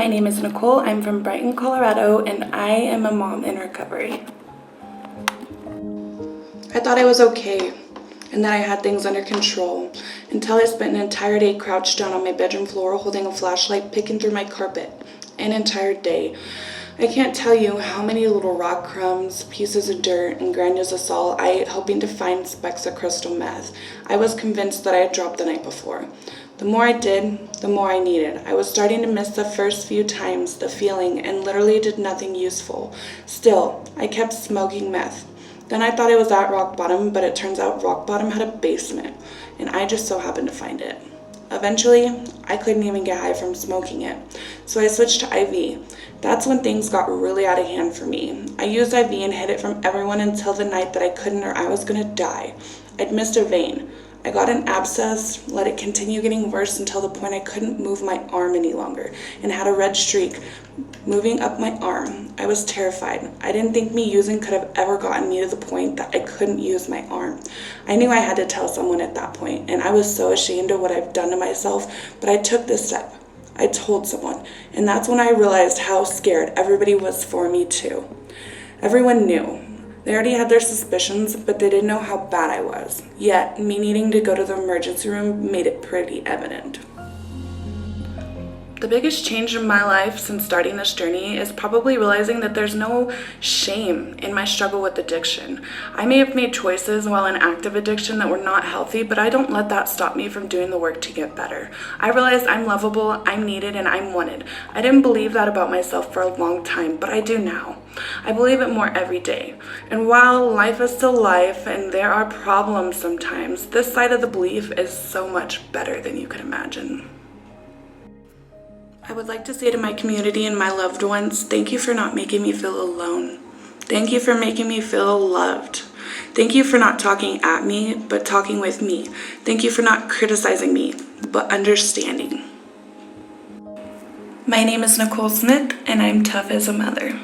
My name is Nicole. I'm from Brighton, Colorado, and I am a mom in recovery. I thought I was okay and that I had things under control until I spent an entire day crouched down on my bedroom floor holding a flashlight picking through my carpet. An entire day. I can't tell you how many little rock crumbs, pieces of dirt, and granules of salt I ate hoping to find specks of crystal meth I was convinced that I had dropped the night before. The more I did, the more I needed. I was starting to miss the first few times, the feeling, and literally did nothing useful. Still, I kept smoking meth. Then I thought I was at rock bottom, but it turns out rock bottom had a basement, and I just so happened to find it. Eventually, I couldn't even get high from smoking it, so I switched to IV. That's when things got really out of hand for me. I used IV and hid it from everyone until the night that I couldn't or I was gonna die. I'd missed a vein. I got an abscess, let it continue getting worse until the point I couldn't move my arm any longer and had a red streak moving up my arm. I was terrified. I didn't think me using could have ever gotten me to the point that I couldn't use my arm. I knew I had to tell someone at that point, and I was so ashamed of what I've done to myself, but I took this step. I told someone, and that's when I realized how scared everybody was for me too. Everyone knew. They already had their suspicions, but they didn't know how bad I was. Yet, me needing to go to the emergency room made it pretty evident. The biggest change in my life since starting this journey is probably realizing that there's no shame in my struggle with addiction. I may have made choices while in active addiction that were not healthy, but I don't let that stop me from doing the work to get better. I realized I'm lovable, I'm needed, and I'm wanted. I didn't believe that about myself for a long time, but I do now. I believe it more every day. And while life is still life and there are problems sometimes, this side of the belief is so much better than you could imagine. I would like to say to my community and my loved ones, thank you for not making me feel alone. Thank you for making me feel loved. Thank you for not talking at me, but talking with me. Thank you for not criticizing me, but understanding. My name is Nicole Smith, and I'm tough as a mother.